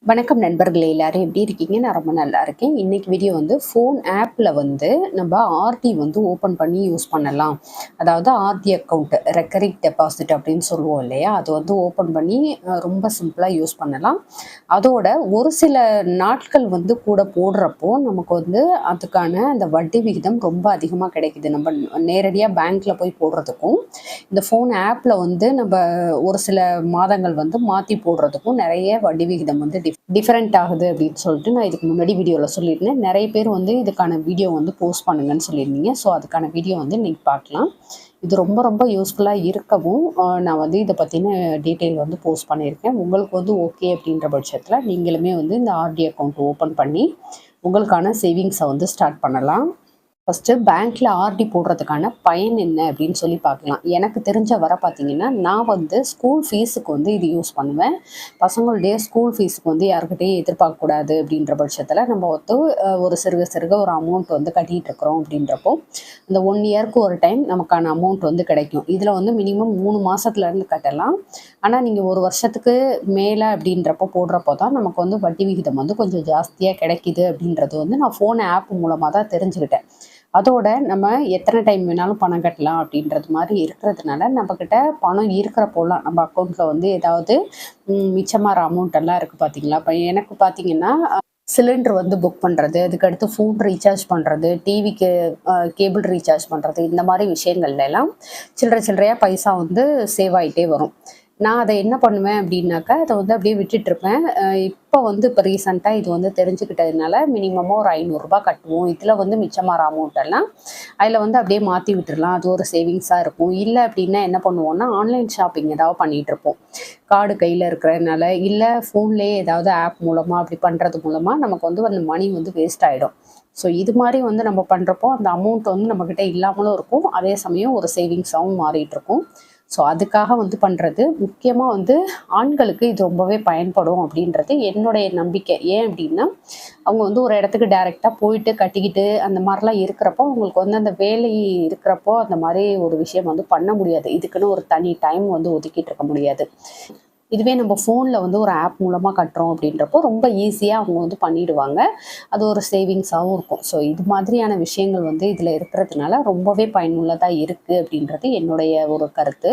வணக்கம் நண்பர்களே, எல்லாரும் எப்படி இருக்கீங்க? நான் ரொம்ப நல்லா இருக்கேன். இன்னைக்கு வீடியோ வந்து ஃபோன் ஆப்பில் வந்து நம்ம ஆர்டி வந்து ஓப்பன் பண்ணி யூஸ் பண்ணலாம். அதாவது ஆர்டி அக்கௌண்ட் ரெக்கரிங் டெபாசிட் அப்படின்னு சொல்லுவோம் இல்லையா, அது வந்து ஓப்பன் பண்ணி ரொம்ப சிம்பிளாக யூஸ் பண்ணலாம். அதோட ஒரு சில நாட்கள் வந்து கூட போடுறப்போ நமக்கு வந்து அதுக்கான அந்த வட்டி விகிதம் ரொம்ப அதிகமாக கிடைக்குது. நம்ம நேரடியாக பேங்க்கில் போய் போடுறதுக்கும் இந்த ஃபோன் ஆப்பில் வந்து நம்ம ஒரு சில மாதங்கள் வந்து மாற்றி போடுறதுக்கும் நிறைய வட்டி விகிதம் வந்து டிஃப்ரெண்ட் ஆகுது அப்படின்னு சொல்லிட்டு நான் இதுக்கு முன்னாடி வீடியோவில் சொல்லியிருந்தேன். நிறைய பேர் வந்து இதுக்கான வீடியோ வந்து போஸ்ட் பண்ணுங்கன்னு சொல்லியிருந்தீங்க. ஸோ அதுக்கான வீடியோ வந்து இன்னைக்கு பார்க்கலாம். இது ரொம்ப ரொம்ப யூஸ்ஃபுல்லாக இருக்கவும் நான் வந்து இதை பற்றின டீட்டெயில் வந்து போஸ்ட் பண்ணியிருக்கேன். உங்களுக்கு வந்து ஓகே அப்படின்ற பட்சத்தில் நீங்களுமே வந்து இந்த ஆர்டி அக்கௌண்ட் ஓப்பன் பண்ணி உங்களுக்கான சேவிங்ஸை வந்து ஸ்டார்ட் பண்ணலாம். ஃபஸ்ட்டு பேங்க்கில் ஆர்டி போடுறதுக்கான பயன் என்ன அப்படின்னு சொல்லி பார்க்கலாம். எனக்கு தெரிஞ்ச வர பார்த்தீங்கன்னா, நான் வந்து ஸ்கூல் ஃபீஸுக்கு வந்து இது யூஸ் பண்ணுவேன். பசங்களுடைய ஸ்கூல் ஃபீஸுக்கு வந்து யாருக்கிட்டையும் எதிர்பார்க்கக்கூடாது அப்படின்ற பட்சத்தில் நம்ம வந்து ஒரு சிறுக சிறுக ஒரு அமௌண்ட் வந்து கட்டிகிட்டு இருக்கிறோம் அப்படின்றப்போ இந்த 1 இயருக்கு ஒரு டைம் நமக்கான அமௌண்ட் வந்து கிடைக்கும். இதில் வந்து மினிமம் 3 மாதத்துலேருந்து கட்டலாம். ஆனால் நீங்கள் ஒரு வருஷத்துக்கு மேலே அப்படின்றப்போ போடுறப்போ தான் நமக்கு வந்து வட்டி விகிதம் வந்து கொஞ்சம் ஜாஸ்தியாக கிடைக்கிது அப்படின்றது வந்து நான் ஃபோன் ஆப் மூலமாக தான் தெரிஞ்சுக்கிட்டேன். அதோட நம்ம எத்தனை டைம் வேணாலும் பணம் கட்டலாம் அப்படின்றது மாதிரி இருக்கிறதுனால நம்மக்கிட்ட பணம் இருக்கிறப்போலாம் நம்ம அக்கௌண்ட்டில் வந்து ஏதாவது மிச்சமாகிற அமௌண்ட் எல்லாம் இருக்குது பார்த்தீங்களா. இப்போ எனக்கு பார்த்தீங்கன்னா சிலிண்டர் வந்து புக் பண்ணுறது, அதுக்கடுத்து ஃபோன் ரீசார்ஜ் பண்ணுறது, டிவிக்கு கேபிள் ரீசார்ஜ் பண்ணுறது, இந்த மாதிரி விஷயங்கள்ல எல்லாம் சில்லறை சில்லறையாக பைசா வந்து சேவ் ஆகிட்டே வரும். நான் அதை என்ன பண்ணுவேன் அப்படின்னாக்கா, அதை வந்து அப்படியே விட்டுட்ருப்பேன். இப்போ ரீசெண்டாக இது வந்து தெரிஞ்சுக்கிட்டதுனால மினிமமாக ஒரு ரூ. 500 கட்டுவோம். இதில் வந்து மிச்சமாகிற அமௌண்ட்டெல்லாம் அதில் வந்து அப்படியே மாற்றி விட்டுடலாம். அது ஒரு சேவிங்ஸாக இருக்கும். இல்லை அப்படின்னா என்ன பண்ணுவோம்னா, ஆன்லைன் ஷாப்பிங் ஏதாவது பண்ணிகிட்ருப்போம். கார்டு கையில் இருக்கிறதுனால, இல்லை ஃபோன்லேயே ஏதாவது ஆப் மூலமாக அப்படி பண்ணுறது மூலமாக நமக்கு வந்து அந்த மணி வந்து வேஸ்ட் ஆகிடும். ஸோ இது மாதிரி வந்து நம்ம பண்ணுறப்போ அந்த அமௌண்ட் வந்து நம்மக்கிட்ட இல்லாமலும் இருக்கும். அதே சமயம் ஒரு சேவிங்ஸாகவும் மாறிட்டுருக்கும். ஸோ அதுக்காக வந்து பண்ணுறது. முக்கியமாக வந்து ஆண்களுக்கு இது ரொம்பவே பயன்படும் அப்படின்றது என்னுடைய நம்பிக்கை. ஏன் அப்படின்னா, அவங்க வந்து ஒரு இடத்துக்கு டைரெக்டாக போயிட்டு கட்டிக்கிட்டு அந்த மாதிரிலாம் இருக்கிறப்போ அவங்களுக்கு வந்து அந்த வேலை இருக்கிறப்போ அந்த மாதிரி ஒரு விஷயம் வந்து பண்ண முடியாது. இதுக்குன்னு ஒரு தனி டைம் வந்து ஒதுக்கிட்டு இருக்க முடியாது. இதுவே நம்ம ஃபோனில் வந்து ஒரு ஆப் மூலமாக கட்டுறோம் அப்படின்றப்போ ரொம்ப ஈஸியாக அவங்க வந்து பண்ணிடுவாங்க. அது ஒரு சேவிங்ஸாகவும் இருக்கும். ஸோ இது மாதிரியான விஷயங்கள் வந்து இதில் இருக்கிறதுனால ரொம்பவே பயனுள்ளதாக இருக்குது அப்படின்றது என்னுடைய ஒரு கருத்து.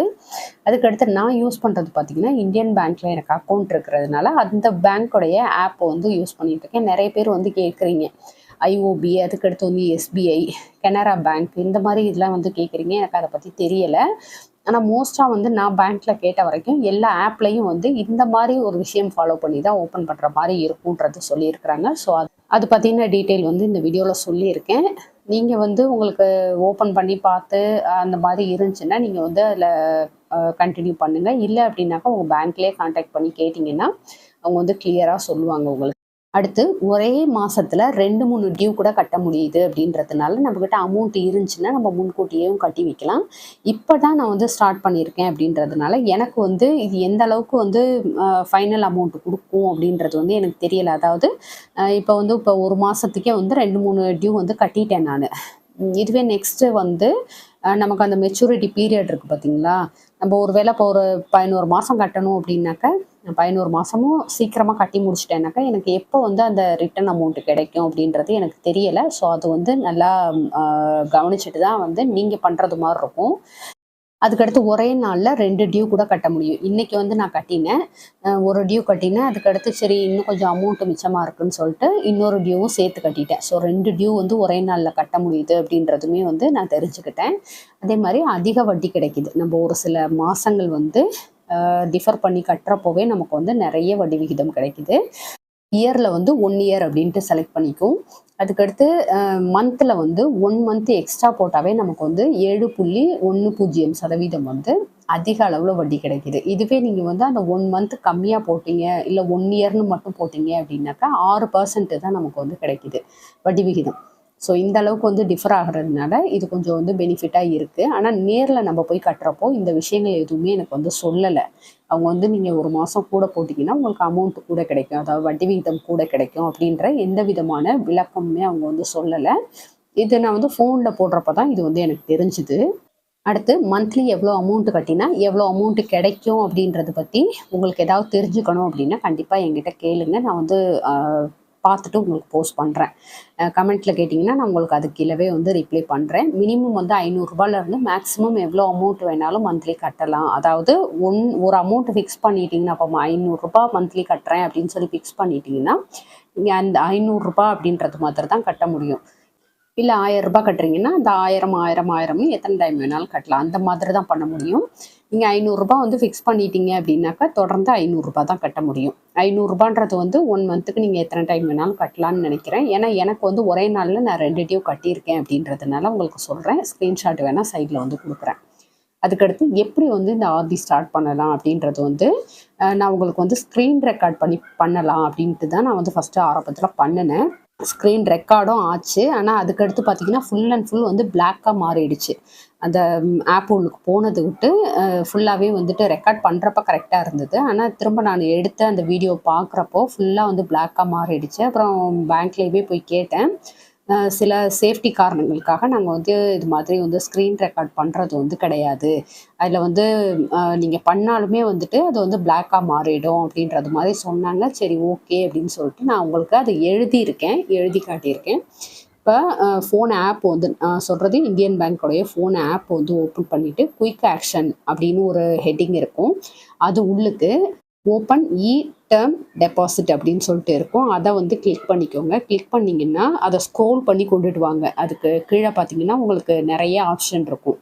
அதுக்கடுத்து நான் யூஸ் பண்ணுறது பார்த்திங்கன்னா, இந்தியன் பேங்க்கில் எனக்கு அக்கௌண்ட் இருக்கிறதுனால அந்த பேங்க்குடைய ஆப்பை வந்து யூஸ் பண்ணிகிட்ருக்கேன். நிறைய பேர் வந்து கேட்குறீங்க. ஐஓபி, அதுக்கடுத்து வந்து எஸ்பிஐ, கனரா பேங்க், இந்த மாதிரி இதெல்லாம் வந்து கேட்குறீங்க. எனக்கு அதை பற்றி தெரியலை. ஆனால் மோஸ்ட்டாக வந்து நான் பேங்க்கில் கேட்ட வரைக்கும் எல்லா ஆப்லேயும் வந்து இந்த மாதிரி ஒரு விஷயம் ஃபாலோ பண்ணி தான் ஓப்பன் பண்ணுற மாதிரி இருக்குன்றது சொல்லியிருக்கிறாங்க. ஸோ அது பற்றின டீட்டெயில் வந்து இந்த வீடியோவில் சொல்லியிருக்கேன். நீங்கள் வந்து உங்களுக்கு ஓப்பன் பண்ணி பார்த்து அந்த மாதிரி இருந்துச்சுன்னா நீங்கள் வந்து அதில் கண்டினியூ பண்ணுங்கள். இல்லை அப்படின்னாக்கா உங்கள் பேங்க்லேயே கான்டாக்ட் பண்ணி கேட்டிங்கன்னா அவங்க வந்து கிளியராக சொல்லுவாங்க உங்களுக்கு. அடுத்து ஒரே மாசத்துல 2, 3 டியூ கூட கட்ட முடியுது அப்படின்றதுனால நம்மகிட்ட அமௌண்ட் இருந்துச்சுன்னா நம்ம முன்கூட்டியேவும் கட்டி வைக்கலாம். இப்பதான் நான் வந்து ஸ்டார்ட் பண்ணியிருக்கேன் அப்படின்றதுனால எனக்கு வந்து இது எந்த அளவுக்கு வந்து ஃபைனல் அமௌண்ட் கொடுக்கும் அப்படின்றது வந்து எனக்கு தெரியல. அதாவது இப்போ ஒரு மாசத்துக்கே வந்து 2, 3 டியூ வந்து கட்டிட்டேன் நான். இதுவே நெக்ஸ்ட்டு வந்து நமக்கு அந்த மெச்சூரிட்டி பீரியட் இருக்குது பார்த்தீங்களா. நம்ம ஒரு வேளை இப்போ ஒரு 11 மாதம் கட்டணும் அப்படின்னாக்க 11 மாதமும் சீக்கிரமாக கட்டி முடிச்சிட்டேனாக்கா எனக்கு எப்போ வந்து அந்த ரிட்டர்ன் அமௌண்ட் கிடைக்கும் அப்படின்றது எனக்கு தெரியலை. ஸோ அது வந்து நல்லா கவனிச்சுட்டு தான் வந்து நீங்கள் பண்ணுறது மாதிரி இருக்கும். அதுக்கடுத்து ஒரே நாளில் 2 டியூ கூட கட்ட முடியும். இன்றைக்கி வந்து நான் கட்டினேன், ஒரு டியூ கட்டினேன். அதுக்கடுத்து சரி இன்னும் கொஞ்சம் அமௌண்ட்டு மிச்சமாக இருக்குதுன்னு சொல்லிட்டு இன்னொரு டியூவும் சேர்த்து கட்டிட்டேன். ஸோ 2 டியூ வந்து ஒரே நாளில் கட்ட முடியுது அப்படின்றதுமே வந்து நான் தெரிஞ்சுக்கிட்டேன். அதே மாதிரி அதிக வட்டி கிடைக்கிது. நம்ம ஒரு சில மாதங்கள் வந்து டிஃபர் பண்ணி கட்டுறப்போவே நமக்கு வந்து நிறைய வட்டி விகிதம் கிடைக்குது. இயரில் வந்து 1 இயர் அப்படின்ட்டு செலக்ட் பண்ணிக்கும். அதுக்கடுத்து மந்தில் வந்து 1 மந்த் எக்ஸ்ட்ரா போட்டாவே நமக்கு வந்து 7.10% வந்து அதிக அளவில் வட்டி கிடைக்கிது. இதுவே நீங்கள் வந்து அந்த 1 மந்த் கம்மியாக போட்டீங்க, இல்லை 1 இயர்னு மட்டும் போட்டீங்க அப்படின்னாக்கா 6% தான் நமக்கு வந்து கிடைக்கிது வட்டி விகிதம். ஸோ இந்த அளவுக்கு வந்து டிஃபர் ஆகிறதுனால இது கொஞ்சம் வந்து பெனிஃபிட்டாக இருக்குது. ஆனால் நேரில் நம்ம போய் கட்டுறப்போ இந்த விஷயங்கள் எதுவுமே எனக்கு வந்து சொல்லலை. அவங்க வந்து நீங்கள் ஒரு மாதம் கூட போட்டிங்கன்னா உங்களுக்கு அமௌண்ட் கூட கிடைக்கும், அதாவது வட்டி விகிதம் கூட கிடைக்கும் அப்படின்ற எந்த விதமான விளக்கமுமே அவங்க வந்து சொல்லலை. இது நான் வந்து ஃபோனில் போடுறப்ப தான் இது வந்து எனக்கு தெரிஞ்சுது. அடுத்து மந்த்லி எவ்வளோ அமௌண்ட் கட்டினா எவ்வளோ அமௌண்ட் கிடைக்கும் அப்படின்றத பற்றி உங்களுக்கு ஏதாவது தெரிஞ்சுக்கணும் அப்படின்னா கண்டிப்பாக என்கிட்ட கேளுங்க. நான் வந்து பார்த்துட்டு உங்களுக்கு போஸ்ட் பண்ணுறேன். கமெண்ட்டில் கேட்டிங்கன்னா நான் உங்களுக்கு அது கீழவே வந்து ரிப்ளை பண்ணுறேன். மினிமம் வந்து ரூ. 500 மேக்ஸிமம் எவ்வளோ அமௌண்ட் வேணாலும் மந்த்லி கட்டலாம். அதாவது ஒரு அமௌண்ட் ஃபிக்ஸ் பண்ணிட்டீங்கன்னா, அப்போ ரூ. 500 மந்த்லி கட்டுறேன் அப்படின்னு சொல்லி ஃபிக்ஸ் பண்ணிட்டீங்கன்னா, நீங்கள் அந்த ரூ. 500 அப்படின்றது மாத்திரம் தான் கட்ட முடியும். இல்லை ரூ. 1000 கட்டுறீங்கன்னா அந்த 1000 எத்தனை டைம் வேணாலும் கட்டலாம். அந்த மாதிரி தான் பண்ண முடியும். நீங்கள் ரூ. 500 வந்து ஃபிக்ஸ் பண்ணிட்டீங்க அப்படின்னாக்கா தொடர்ந்து ரூ. 500 தான் கட்ட முடியும். ரூ. 500ன்றது வந்து 1 மந்த்துக்கு நீங்கள் எத்தனை டைம் வேணாலும் கட்டலான்னு நினைக்கிறேன். ஏன்னா எனக்கு வந்து ஒரே நாளில் நான் 2 டியூ கட்டியிருக்கேன் அப்படின்றதுனால உங்களுக்கு சொல்கிறேன். ஸ்க்ரீன்ஷாட் வேணால் சைடில் வந்து கொடுக்குறேன். அதுக்கடுத்து எப்படி வந்து இந்த ஆர்டி ஸ்டார்ட் பண்ணலாம் அப்படின்றது வந்து நான் உங்களுக்கு வந்து ஸ்க்ரீன் ரெக்கார்ட் பண்ணலாம் அப்படின்ட்டு தான் நான் வந்து ஃபஸ்ட்டு ஆரம்பத்தில் பண்ணினேன். ஸ்க்ரீன் ரெக்கார்டும் ஆச்சு. ஆனால் அதுக்கடுத்து பார்த்தீங்கன்னா ஃபுல் அண்ட் ஃபுல் வந்து பிளாக்காக மாறிடுச்சு. அந்த ஆப் உள்ளுக்கு போனது விட்டு ஃபுல்லாகவே வந்துட்டு ரெக்கார்ட் பண்ணுறப்ப கரெக்டாக இருந்தது. ஆனால் திரும்ப நான் எடுத்து அந்த வீடியோ பார்க்குறப்போ ஃபுல்லாக வந்து பிளாக்காக மாறிடுச்சு. அப்புறம் பேங்க்லேயே போய் கேட்டேன். சில சேஃப்டி காரணங்களுக்காக நாங்கள் வந்து இது மாதிரி வந்து ஸ்க்ரீன் ரெக்கார்ட் பண்ணுறது வந்து கிடையாது. அதில் வந்து நீங்கள் பண்ணாலுமே வந்துட்டு அது வந்து பிளாக்காக மாறிடும் அப்படின்றது மாதிரி சொன்னாங்க. சரி ஓகே அப்படின்னு சொல்லிட்டு நான் உங்களுக்கு அதை எழுதி காட்டியிருக்கேன். இப்போ ஃபோன் ஆப் வந்து நான் சொல்கிறது இந்தியன் பேங்க்கோடைய ஃபோன் ஆப் வந்து ஓப்பன் பண்ணிவிட்டு குயிக் ஆக்ஷன் அப்படின்னு ஒரு ஹெட்டிங் இருக்கும். அது உள்ளுக்கு ஓப்பன் டேர்ம் டெபாசிட் அப்படின்னு சொல்லிட்டு இருக்கும். அதை வந்து கிளிக் பண்ணிக்கோங்க. கிளிக் பண்ணிங்கன்னா அதை ஸ்க்ரோல் பண்ணி கொண்டுட்டு வாங்க. அதுக்கு கீழே பார்த்தீங்கன்னா உங்களுக்கு நிறைய ஆப்ஷன் இருக்கும்.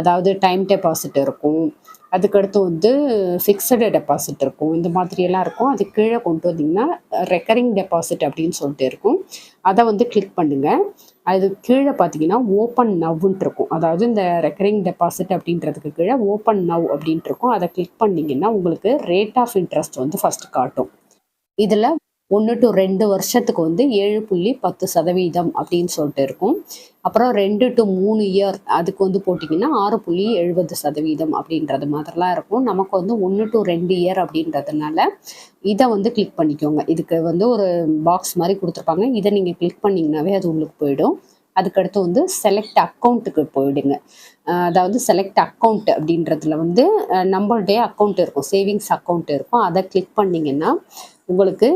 அதாவது டைம் டெபாசிட் இருக்கும், அதுக்கடுத்து வந்து ஃபிக்ஸடு டெபாசிட் இருக்கும், இந்த மாதிரியெல்லாம் இருக்கும். அது கீழே கொண்டு வந்தீங்கன்னா ரெக்கரிங் டெபாசிட் அப்படின்னு சொல்லிட்டு இருக்கும். அதை வந்து கிளிக் பண்ணுங்கள். அது கீழே பார்த்தீங்கன்னா ஓப்பன் நவ்வுன்ட்டு இருக்கும். அதாவது இந்த ரெக்கரிங் டெபாசிட் அப்படின்றதுக்கு கீழே ஓப்பன் நவ் அப்படின்ட்டு இருக்கும். அதை கிளிக் பண்ணிங்கன்னா உங்களுக்கு ரேட் ஆஃப் இன்ட்ரெஸ்ட் வந்து ஃபஸ்ட்டு காட்டும். இதில் 1 to 2 வருஷத்துக்கு வந்து 7.10% அப்படின்னு சொல்லிட்டு இருக்கும். அப்புறம் 2 to 3 இயர் அதுக்கு வந்து போட்டிங்கன்னா 6.70% அப்படின்றது மாதிரிலாம் இருக்கும். நமக்கு வந்து 1 to 2 இயர் அப்படின்றதுனால இதை வந்து கிளிக் பண்ணிக்கோங்க. இதுக்கு வந்து ஒரு பாக்ஸ் மாதிரி கொடுத்துருப்பாங்க. இதை நீங்கள் கிளிக் பண்ணிங்கனாவே அது உள்ளுக்கு போயிடும். அதுக்கடுத்து வந்து செலக்ட் அக்கௌண்ட்டுக்கு போயிடுங்க. அதாவது செலக்ட் அக்கௌண்ட் அப்படின்றதுல வந்து நம்மளுடைய அக்கௌண்ட் இருக்கும், சேவிங்ஸ் அக்கௌண்ட் இருக்கும். அதை கிளிக் பண்ணிங்கன்னா உங்களுக்கு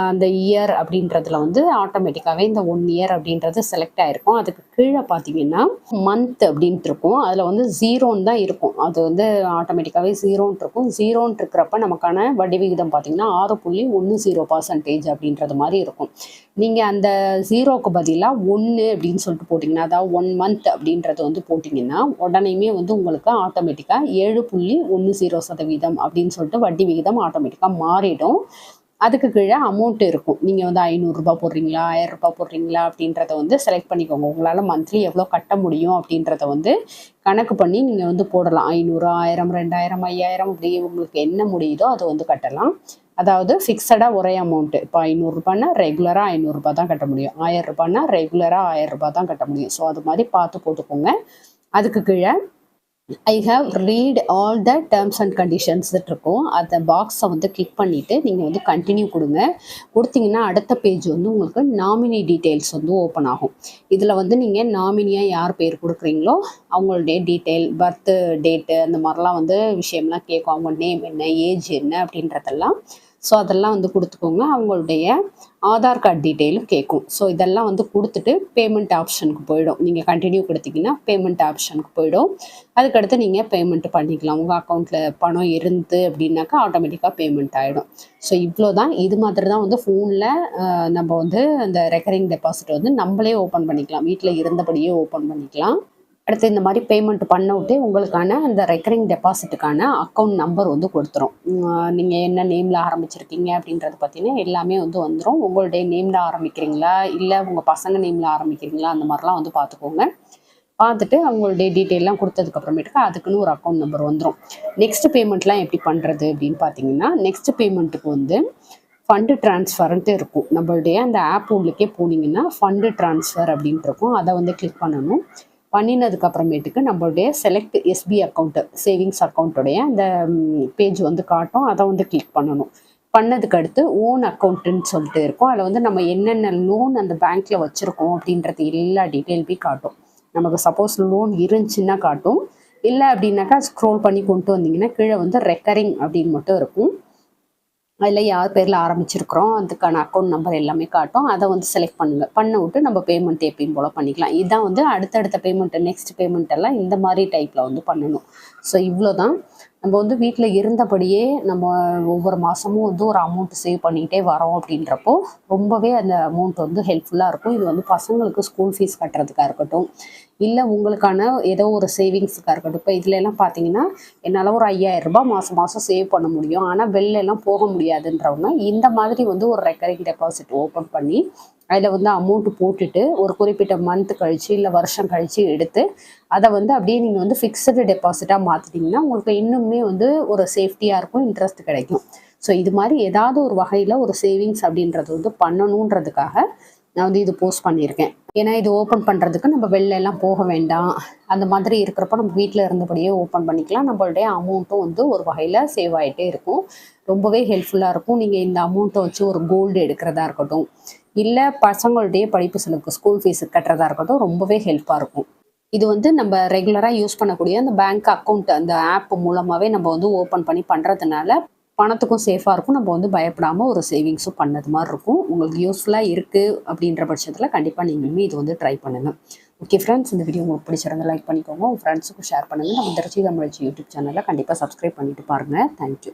அந்த இயர் அப்படின்றதுல வந்து ஆட்டோமேட்டிக்காகவே இந்த 1 இயர் அப்படின்றது செலக்ட் ஆகிருக்கும். அதுக்கு கீழே பார்த்தீங்கன்னா மந்த் அப்படின்ட்டு இருக்கும். அதில் வந்து 0ன்னு தான் இருக்கும். அது வந்து ஆட்டோமேட்டிக்காகவே 0ன்னு இருக்கும். 0ன்னு இருக்கிறப்ப நமக்கான வட்டி விகிதம் பார்த்தீங்கன்னா 6.10% அப்படின்றது மாதிரி இருக்கும். நீங்கள் அந்த 0க்கு பதிலாக 1 அப்படின்னு சொல்லிட்டு போட்டிங்கன்னா, அதாவது 1 மந்த் அப்படின்றது வந்து போட்டிங்கன்னா உடனேயுமே வந்து உங்களுக்கு ஆட்டோமேட்டிக்காக 7.10% அப்படின்னு சொல்லிட்டு வட்டி விகிதம் ஆட்டோமேட்டிக்காக மாறிடும். அதுக்கு கீழே அமௌண்ட் இருக்கும். நீங்கள் வந்து ரூ. 500 போடுறீங்களா, ரூ. 1000 போடுறீங்களா அப்படின்றத வந்து செலக்ட் பண்ணிக்கோங்க. உங்களால் மந்த்லி எவ்வளோ கட்ட முடியும் அப்படின்றத வந்து கணக்கு பண்ணி நீங்கள் வந்து போடலாம். 500, 1000, 2000, 5000 அப்படி உங்களுக்கு என்ன முடியுதோ அதை வந்து கட்டலாம். அதாவது ஃபிக்ஸடாக ஒரே அமௌண்ட்டு. இப்போ ரூ. 500 ரெகுலராக ரூ. 500 தான் கட்ட முடியும். ரூ. 1000 ரெகுலராக ரூ. 1000 தான் கட்ட முடியும். ஸோ அது மாதிரி பார்த்து போட்டுக்கோங்க. அதுக்கு கீழே I have read all the terms and conditions இருக்கும். அந்த பாக்ஸை வந்து கிளிக் பண்ணிவிட்டு நீங்கள் வந்து கண்டினியூ கொடுங்க. கொடுத்தீங்கன்னா அடுத்த பேஜ் வந்து உங்களுக்கு நாமினி டீட்டெயில்ஸ் வந்து ஓப்பன் ஆகும். இதில் வந்து நீங்கள் நாமினியாக யார் பேர் கொடுக்குறீங்களோ அவங்களுடைய டீட்டெயில், பர்த்து டேட்டு அந்த மாதிரிலாம் வந்து விஷயம்லாம் கேட்கும். அவங்க நேம் என்ன, ஏஜ் என்ன அப்படின்றதெல்லாம். ஸோ அதெல்லாம் வந்து கொடுத்துக்கோங்க. அவங்களுடைய ஆதார் கார்டு டீட்டெயிலும் கேட்கும். ஸோ இதெல்லாம் வந்து கொடுத்துட்டு பேமெண்ட் ஆப்ஷனுக்கு போயிடும். நீங்கள் கண்டினியூ கொடுத்தீங்கன்னா பேமெண்ட் ஆப்ஷனுக்கு போயிடும். அதுக்கடுத்து நீங்கள் பேமெண்ட் பண்ணிக்கலாம். உங்கள் அக்கௌண்ட்டில் பணம் இருந்து அப்படின்னாக்கா ஆட்டோமேட்டிக்காக பேமெண்ட் ஆகிடும். ஸோ இவ்வளோ தான். இது மாதிரி தான் வந்து ஃபோனில் நம்ம வந்து அந்த ரெக்கரிங் டெபாசிட் வந்து நம்மளே ஓப்பன் பண்ணிக்கலாம். வீட்டில் இருந்தபடியே ஓப்பன் பண்ணிக்கலாம். அடுத்து இந்த மாதிரி பேமெண்ட் பண்ண விட்டு உங்களுக்கான அந்த ரெக்கரிங் டெபாசிட்டுக்கான அக்கௌண்ட் நம்பர் வந்து கொடுத்துரும். நீங்கள் என்ன நேமில் ஆரம்பிச்சிருக்கீங்க அப்படின்றது பார்த்தீங்கன்னா எல்லாமே வந்து வந்துடும். உங்களுடைய நேமில் ஆரம்பிக்கிறீங்களா, இல்லை உங்கள் பசங்க நேமில் ஆரம்பிக்கிறீங்களா, அந்த மாதிரிலாம் வந்து பார்த்துக்கோங்க. பார்த்துட்டு அவங்களுடைய டீட்டெயிலாம் கொடுத்ததுக்கப்புறமேட்டுக்கு அதுக்குன்னு ஒரு அக்கௌண்ட் நம்பர் வந்துடும். நெக்ஸ்ட் பேமெண்ட்லாம் எப்படி பண்ணுறது அப்படின்னு பார்த்தீங்கன்னா, நெக்ஸ்ட் பேமெண்ட்டுக்கு வந்து ஃபண்டு ட்ரான்ஸ்ஃபர்ன்ட்டு இருக்கும். நம்மளுடைய அந்த ஆப் உள்ளுக்கே போனீங்கன்னா ஃபண்டு ட்ரான்ஸ்ஃபர் அப்படின்ட்டு இருக்கும். அதை வந்து கிளிக் பண்ணணும். பண்ணினதுக்கப்புறமேட்டுக்கு நம்மளுடைய செலக்ட் எஸ்பி அக்கௌண்ட்டு, சேவிங்ஸ் அக்கௌண்ட்டுடைய அந்த பேஜ் வந்து காட்டும். அதை வந்து கிளிக் பண்ணணும். பண்ணதுக்கு அடுத்து ஓன் அக்கௌண்ட்டுன்னு சொல்லிட்டு இருக்கும். அதில் வந்து நம்ம என்னென்ன லோன் அந்த பேங்க்கில் வச்சுருக்கோம் அப்படின்றது எல்லா டீட்டெயிலுமே காட்டும். நமக்கு சப்போஸ் லோன் இருந்துச்சுன்னா காட்டும். இல்லை அப்படின்னாக்கா ஸ்க்ரோல் பண்ணி கொண்டு வந்தீங்கன்னா கீழே வந்து ரெக்கரிங் அப்படின்னு மட்டும் இருக்கும். அதில் யார் பேரில் ஆரம்பிச்சிருக்கிறோம் அதுக்கான அக்கௌண்ட் நம்பர் எல்லாமே காட்டும். அதை வந்து செலக்ட் பண்ணுங்கள். பண்ண விட்டு நம்ம பேமெண்ட் எப்பயும் போல் பண்ணிக்கலாம். இதுதான் வந்து அடுத்தடுத்த பேமெண்ட்டு நெக்ஸ்ட் பேமெண்ட் எல்லாம் இந்த மாதிரி டைப்பில் வந்து பண்ணணும். ஸோ இவ்வளோ தான். நம்ம வந்து வீட்டில் இருந்தபடியே நம்ம ஒவ்வொரு மாதமும் வந்து ஒரு அமௌண்ட் சேவ் பண்ணிக்கிட்டே வரோம் அப்படின்றப்போ ரொம்பவே அந்த அமௌண்ட் வந்து ஹெல்ப்ஃபுல்லாக இருக்கும். இது வந்து பசங்களுக்கு ஸ்கூல் ஃபீஸ் கட்டுறதுக்காக இருக்கட்டும், இல்லை உங்களுக்கான ஏதோ ஒரு சேவிங்ஸுக்காக இருக்கட்டும். இப்போ இதுல எல்லாம் பார்த்தீங்கன்னா என்னால் ஒரு 5000 ரூபாய் மாதம் மாதம் சேவ் பண்ண முடியும், ஆனால் வெளில எல்லாம் போக முடியாதுன்றவங்க இந்த மாதிரி வந்து ஒரு ரெக்கரிங் டெபாசிட் ஓப்பன் பண்ணி அதில் வந்து அமௌண்ட்டு போட்டுட்டு ஒரு குறிப்பிட்ட மந்த் கழித்து இல்லை வருஷம் கழித்து எடுத்து அதை வந்து அப்படியே நீங்கள் வந்து ஃபிக்ஸடு டெபாசிட்டாக மாற்றிட்டிங்கன்னா உங்களுக்கு இன்னுமே வந்து ஒரு சேஃப்டியாக இருக்கும், இன்ட்ரெஸ்ட் கிடைக்கும். ஸோ இது மாதிரி ஏதாவது ஒரு வகையில் ஒரு சேவிங்ஸ் அப்படின்றது வந்து பண்ணணுன்றதுக்காக நான் வந்து இது போஸ்ட் பண்ணியிருக்கேன். ஏன்னா இது ஓப்பன் பண்ணுறதுக்கு நம்ம வெளில எல்லாம் போக வேண்டாம். அந்த மாதிரி இருக்கிறப்ப நம்ம வீட்டில் இருந்தபடியே ஓப்பன் பண்ணிக்கலாம். நம்மளுடைய அமௌண்ட்டும் வந்து ஒரு வகையில் சேவ் ஆகிட்டே இருக்கும். ரொம்பவே ஹெல்ப்ஃபுல்லாக இருக்கும். நீங்கள் இந்த அமௌண்ட்டை வச்சு ஒரு கோல்டு எடுக்கிறதா இருக்கட்டும், இல்லை பசங்களுடைய படிப்பு செலவுக்கு ஸ்கூல் ஃபீஸு கட்டுறதா இருக்கட்டும், ரொம்பவே ஹெல்ப்பாக இருக்கும். இது வந்து நம்ம ரெகுலராக யூஸ் பண்ணக்கூடிய அந்த பேங்க் அக்கௌண்ட் அந்த ஆப் மூலமாகவே நம்ம வந்து ஓப்பன் பண்ணி பண்ணுறதுனால பணத்துக்கும் சேஃபாக இருக்கும். நம்ம வந்து பயப்படாமல் ஒரு சேவிங்ஸும் பண்ணது மாதிரி இருக்கும். உங்களுக்கு யூஸ்ஃபுல்லாக இருக்குது அப்படின்ற பட்சத்தில் கண்டிப்பாக நீங்களுமே இது வந்து ட்ரை பண்ணுங்கள். ஓகே ஃப்ரெண்ட்ஸ், இந்த வீடியோ உங்களுக்கு பிடிச்சிருந்தா லைக் பண்ணிக்கோங்க, உங்கள் ஃப்ரெண்ட்ஸுக்கும் ஷேர் பண்ணுங்கள். நம்ம திருச்சி தமிழச்சி யூடியூப் சேனலில் கண்டிப்பாக சப்ஸ்கிரைப் பண்ணிட்டு பாருங்கள். தேங்க்யூ.